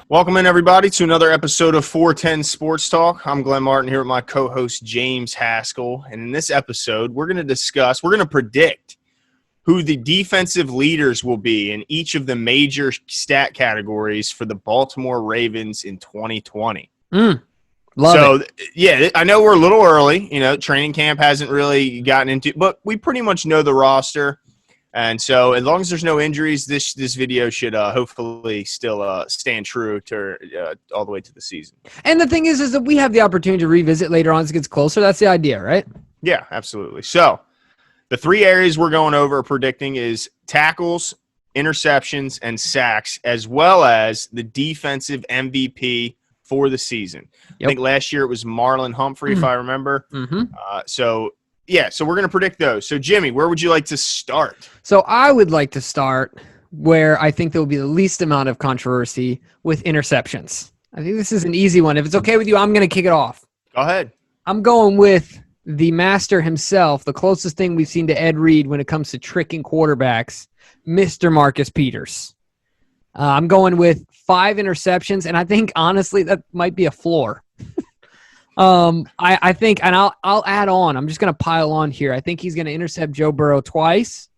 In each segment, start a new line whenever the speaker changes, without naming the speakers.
Welcome in, everybody, to another episode of 410 Sports Talk. I'm Glenn Martin here with my co-host James Haskell, and in this episode, we're going to predict who the defensive leaders will be in each of the major stat categories for the Baltimore Ravens in 2020.
Love it.
Yeah, I know we're a little early. Training camp hasn't really gotten into, but we pretty much know the roster. And so as long as there's no injuries, this video should hopefully still stand true to all the way to the season.
And the thing is that we have the opportunity to revisit later on as it gets closer. That's the idea, right?
Yeah, absolutely. So the three areas we're going over predicting is tackles, interceptions, and sacks, as well as the defensive MVP for the season. Yep. I think last year it was Marlon Humphrey, if I remember. So we're going to predict those. So, Jimmy, where would you like to start?
So I would like to start where I think there will be the least amount of controversy with interceptions. I think this is an easy one. If it's okay with you, I'm going to kick it off.
Go ahead.
I'm going with the master himself, the closest thing we've seen to Ed Reed when it comes to tricking quarterbacks, Mr. Marcus Peters. I'm going with 5 interceptions, and I think, honestly, that might be a floor. I think, and I'll add on. I'm just going to pile on here. I think he's going to intercept Joe Burrow twice.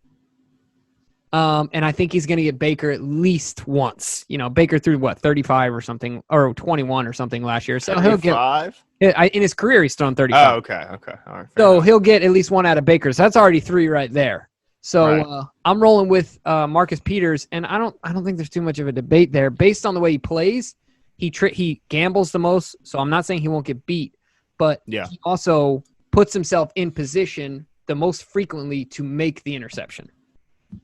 And I think he's going to get Baker at least once. Baker threw 35 or something, or 21 or something last year. So
35?
He'll get in his career he's thrown 35.
Oh, okay. All right.
So he'll get at least one out of Baker. So that's already 3 right there. So right. I'm rolling with Marcus Peters, and I don't think there's too much of a debate there based on the way he plays. He gambles the most, so I'm not saying he won't get beat, but he also puts himself in position the most frequently to make the interception.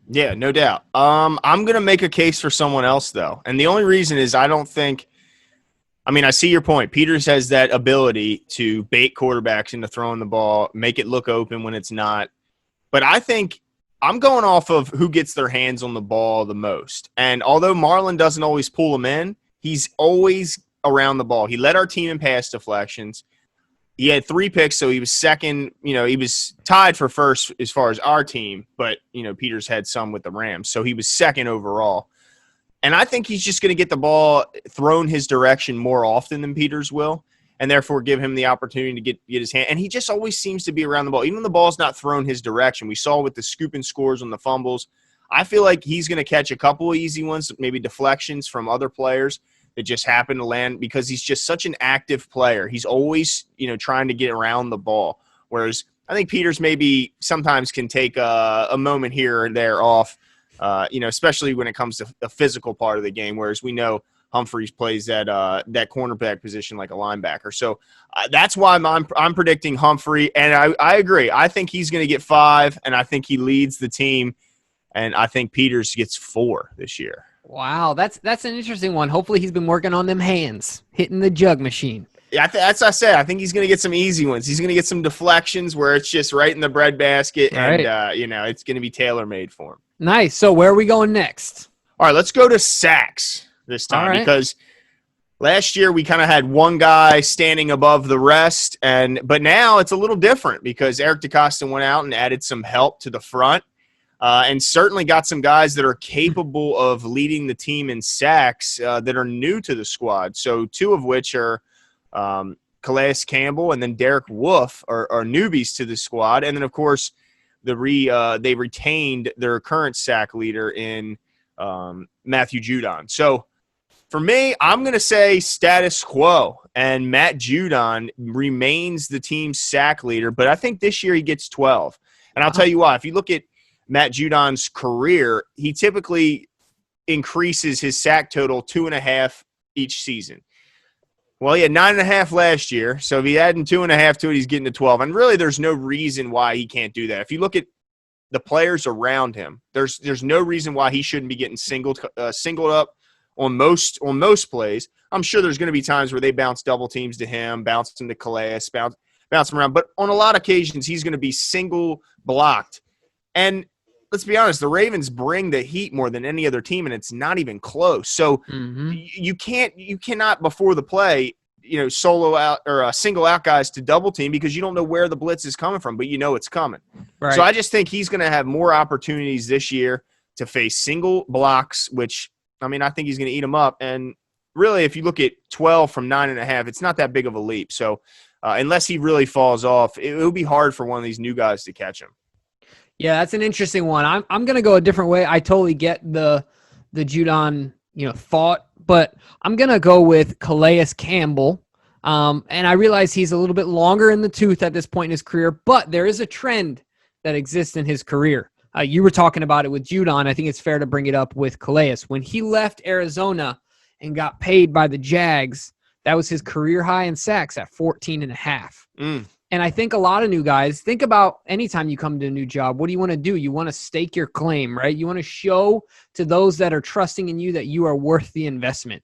Yeah, no doubt. I'm going to make a case for someone else, though, and the only reason is I see your point. Peters has that ability to bait quarterbacks into throwing the ball, make it look open when it's not, but I think I'm going off of who gets their hands on the ball the most, and although Marlon doesn't always pull them in, he's always around the ball. He led our team in pass deflections. He had 3 picks, so he was second. He was tied for first as far as our team, but, Peters had some with the Rams. So he was second overall. And I think he's just going to get the ball thrown his direction more often than Peters will, and therefore give him the opportunity to get his hand. And he just always seems to be around the ball. Even when the ball's not thrown his direction. We saw with the scoop and scores on the fumbles. I feel like he's going to catch a couple of easy ones, maybe deflections from other players that just happen to land because he's just such an active player. He's always, trying to get around the ball. Whereas I think Peters maybe sometimes can take a moment here or there off, especially when it comes to the physical part of the game. Whereas we know Humphreys plays that cornerback position like a linebacker. So that's why I'm predicting Humphrey. And I agree. I think he's going to get 5, and I think he leads the team. And I think Peters gets 4 this year.
Wow, that's an interesting one. Hopefully he's been working on them hands, hitting the jug machine.
Yeah, that's what I said. I think he's going to get some easy ones. He's going to get some deflections where it's just right in the breadbasket, and it's going to be tailor-made for him.
Nice. So where are we going next?
All right, let's go to sacks this time because last year we kind of had one guy standing above the rest, but now it's a little different because Eric DeCosta went out and added some help to the front. And certainly got some guys that are capable of leading the team in sacks that are new to the squad. So 2 of which are Calais Campbell and then Derek Wolfe are newbies to the squad. And then, of course, they retained their current sack leader in Matthew Judon. So for me, I'm going to say status quo. And Matt Judon remains the team's sack leader. But I think this year he gets 12. And I'll tell you why. If you look at Matt Judon's career, he typically increases his sack total 2.5 each season. Well, he had 9.5 last year, so if he added 2.5 to it, he's getting to 12. And really, there's no reason why he can't do that. If you look at the players around him, there's no reason why he shouldn't be getting singled up on most plays. I'm sure there's going to be times where they bounce double teams to him, bounce him to Calais, bounce him around. But on a lot of occasions, he's going to be single blocked. And let's be honest, the Ravens bring the heat more than any other team, and it's not even close. So you cannot before the play, solo out or single out guys to double team because you don't know where the blitz is coming from, but it's coming. Right. So I just think he's going to have more opportunities this year to face single blocks, which I mean, I think he's going to eat them up. And really, if you look at 12 from 9.5, it's not that big of a leap. So unless he really falls off, it will be hard for one of these new guys to catch him.
Yeah, that's an interesting one. I'm going to go a different way. I totally get the Judon, thought, but I'm going to go with Calais Campbell. And I realize he's a little bit longer in the tooth at this point in his career, but there is a trend that exists in his career. You were talking about it with Judon. I think it's fair to bring it up with Calais. When he left Arizona and got paid by the Jags, that was his career high in sacks at 14.5. And I think a lot of new guys, think about anytime you come to a new job, what do you want to do? You want to stake your claim, right? You want to show to those that are trusting in you that you are worth the investment.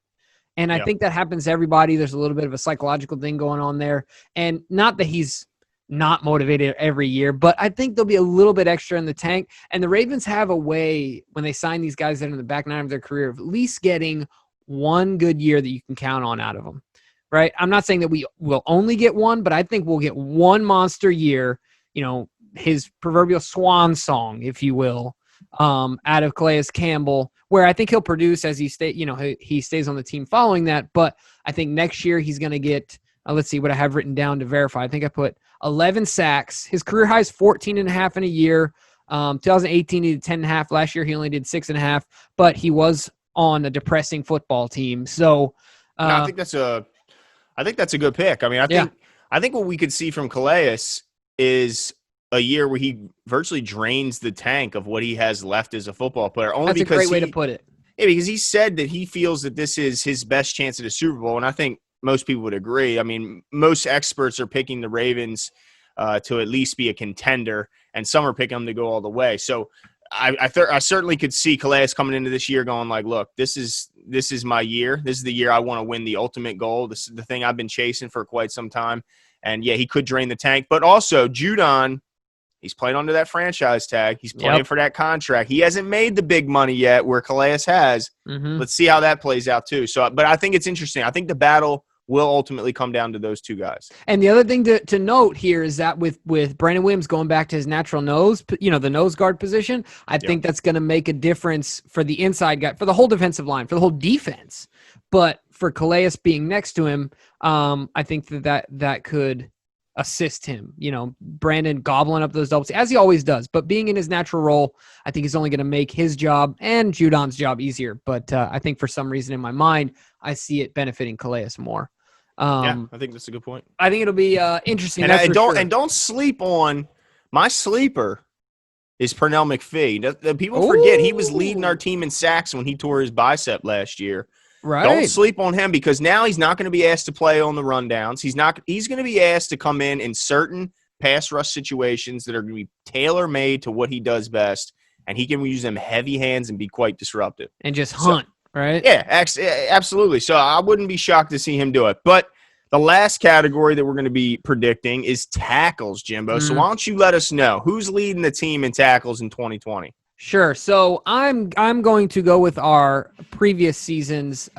And I think that happens to everybody. There's a little bit of a psychological thing going on there. And not that he's not motivated every year, but I think there'll be a little bit extra in the tank. And the Ravens have a way, when they sign these guys that are in the back nine of their career, of at least getting one good year that you can count on out of them, right? I'm not saying that we will only get one, but I think we'll get one monster year, his proverbial swan song, if you will, out of Calais Campbell, where I think he'll produce as he stays on the team following that. But I think next year he's going to get, let's see what I have written down to verify. I think I put 11 sacks. His career high is 14.5 in a year. 2018 he did 10.5. Last year he only did 6.5, but he was on a depressing football team. So
I think that's a good pick. I mean, I think what we could see from Calais is a year where he virtually drains the tank of what he has left as a football player. Only
that's
because
a great way to put it.
Yeah, because he said that he feels that this is his best chance at a Super Bowl, and I think most people would agree. I mean, most experts are picking the Ravens to at least be a contender, and some are picking them to go all the way. So I certainly could see Calais coming into this year going like, look, this is my year. This is the year I want to win the ultimate goal. This is the thing I've been chasing for quite some time. And, yeah, he could drain the tank. But also, Judon, he's playing under that franchise tag. He's playing for that contract. He hasn't made the big money yet where Calais has. Mm-hmm. Let's see how that plays out too. So, but I think it's interesting. I think the battle will ultimately come down to those two guys.
And the other thing to note here is that with Brandon Williams going back to his natural nose, the nose guard position, I think that's going to make a difference for the inside guy, for the whole defensive line, for the whole defense. But for Calais being next to him, I think that could assist him. Brandon gobbling up those doubles as he always does, but being in his natural role, I think he's only going to make his job and Judon's job easier. But I think for some reason in my mind, I see it benefiting Calais more.
I think that's a good point.
I think it'll be interesting.
And don't sleep on my sleeper is Pernell McPhee. The people forget he was leading our team in sacks when he tore his bicep last year.
Right.
Don't sleep on him because now he's not going to be asked to play on the rundowns. He's going to be asked to come in certain pass rush situations that are going to be tailor-made to what he does best, and he can use them heavy hands and be quite disruptive.
And just hunt, right?
Yeah, absolutely. So I wouldn't be shocked to see him do it. But the last category that we're going to be predicting is tackles, Jimbo. So why don't you let us know who's leading the team in tackles in 2020?
Sure. So I'm going to go with our previous season's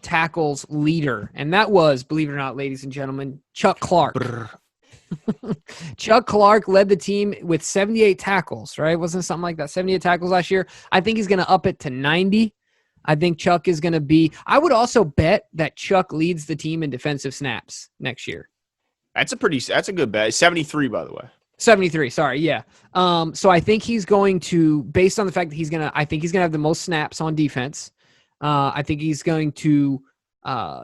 tackles leader, and that was, believe it or not, ladies and gentlemen, Chuck Clark. Chuck Clark led the team with 78 tackles, right? Wasn't it something like that? 78 tackles last year. I think he's going to up it to 90. I think Chuck is going to be – I would also bet that Chuck leads the team in defensive snaps next year.
That's a good bet. 73, by the way.
73, sorry, yeah. So I think he's going to, based on the fact that I think he's going to have the most snaps on defense. I think he's going to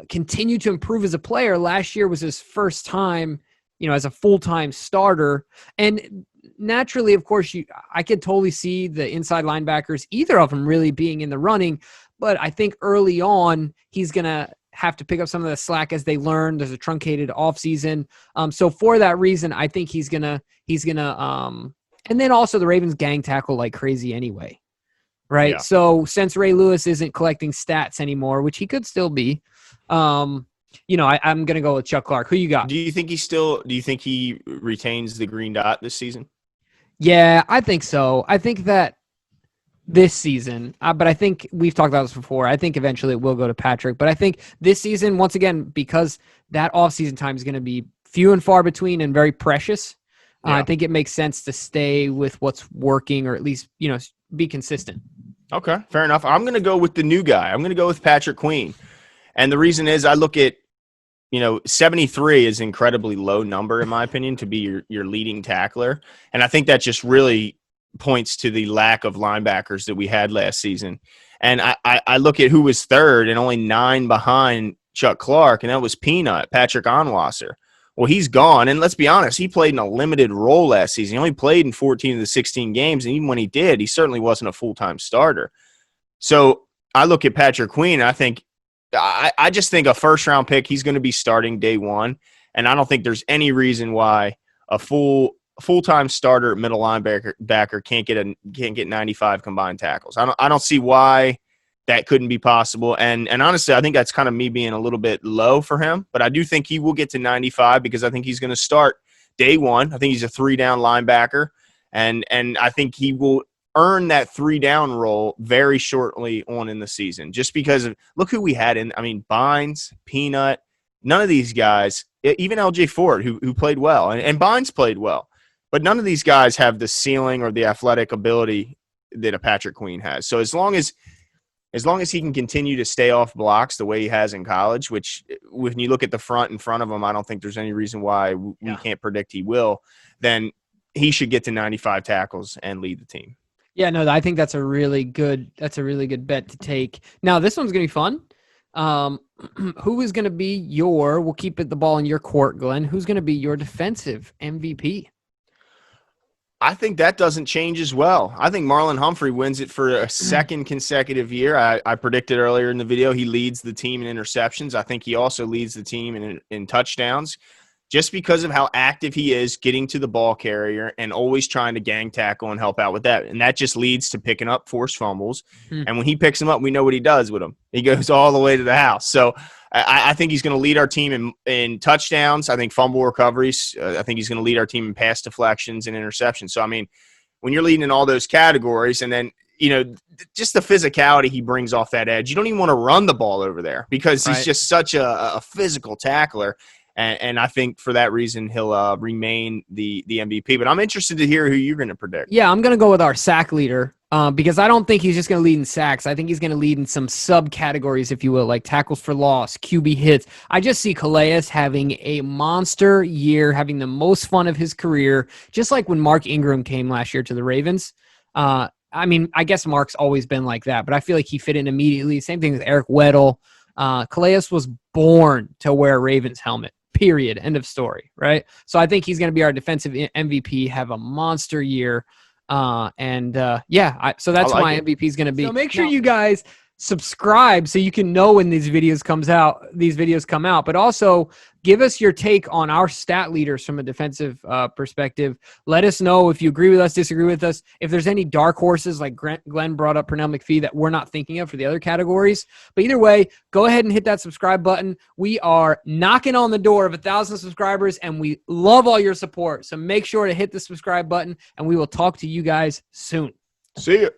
continue to improve as a player. Last year was his first time, as a full-time starter. And naturally, of course, I could totally see the inside linebackers, either of them really being in the running. But I think early on, he's going to have to pick up some of the slack as they learn. There's a truncated offseason. So for that reason, I think he's gonna and then also the Ravens gang tackle like crazy anyway. Right. Yeah. So since Ray Lewis isn't collecting stats anymore, which he could still be, I'm gonna go with Chuck Clark. Who you got?
Do you think he retains the green dot this season?
Yeah, I think so. I think that this season, but I think we've talked about this before. I think eventually it will go to Patrick, but I think this season, once again, because that offseason time is going to be few and far between and very precious, I think it makes sense to stay with what's working, or at least, be consistent.
Okay, fair enough. I'm going to go with the new guy. I'm going to go with Patrick Queen. And the reason is I look at, 73 is an incredibly low number, in my opinion, to be your leading tackler. And I think that just really points to the lack of linebackers that we had last season. And I look at who was third and only 9 behind Chuck Clark, and that was Peanut, Patrick Onwasser. Well, he's gone. And let's be honest, he played in a limited role last season. He only played in 14 of the 16 games. And even when he did, he certainly wasn't a full-time starter. So I look at Patrick Queen, and I just think a first-round pick, he's going to be starting day one. And I don't think there's any reason why a full-time starter middle linebacker can't get 95 combined tackles. I don't see why that couldn't be possible. And honestly, I think that's kind of me being a little bit low for him. But I do think he will get to 95 because I think he's going to start day one. I think he's a 3-down linebacker. And I think he will earn that 3-down role very shortly on in the season. Just because of look who we had in. I mean, Bynes, Peanut, none of these guys, even LJ Ford, who played well, and Bynes played well. But none of these guys have the ceiling or the athletic ability that a Patrick Queen has. So as long as he can continue to stay off blocks the way he has in college, which when you look at the front in front of him, I don't think there's any reason why we can't predict he will, then he should get to 95 tackles and lead the team.
Yeah, no, I think that's a really good bet to take. Now, this one's going to be fun. Who is going to be we'll keep the ball in your court, Glenn. Who's going to be your defensive MVP?
I think that doesn't change as well. I think Marlon Humphrey wins it for a second consecutive year. I predicted earlier in the video he leads the team in interceptions. I think he also leads the team in touchdowns just because of how active he is getting to the ball carrier and always trying to gang tackle and help out with that. And that just leads to picking up forced fumbles. And when he picks them up, we know what he does with them. He goes all the way to the house. So I think he's going to lead our team in touchdowns. I think fumble recoveries. I think he's going to lead our team in pass deflections and interceptions. So, I mean, when you're leading in all those categories and then, just the physicality he brings off that edge, you don't even want to run the ball over there because he's just such a physical tackler. And I think for that reason, he'll remain the MVP. But I'm interested to hear who you're going to predict.
Yeah, I'm going to go with our sack leader because I don't think he's just going to lead in sacks. I think he's going to lead in some subcategories, if you will, like tackles for loss, QB hits. I just see Calais having a monster year, having the most fun of his career, just like when Mark Ingram came last year to the Ravens. I mean, I guess Mark's always been like that, but I feel like he fit in immediately. Same thing with Eric Weddle. Calais was born to wear a Ravens helmet. Period. End of story. Right. So I think he's going to be our defensive MVP, have a monster year. So that's who my MVP is going to be. So make sure you guys subscribe so you can know when these videos come out, but also give us your take on our stat leaders from a defensive perspective. Let us know if you agree with us, disagree with us. If there's any dark horses, like Glenn brought up Pernell McPhee, that we're not thinking of for the other categories. But either way, go ahead and hit that subscribe button. We are knocking on the door of 1,000 subscribers, and we love all your support. So make sure to hit the subscribe button, and we will talk to you guys soon.
See ya.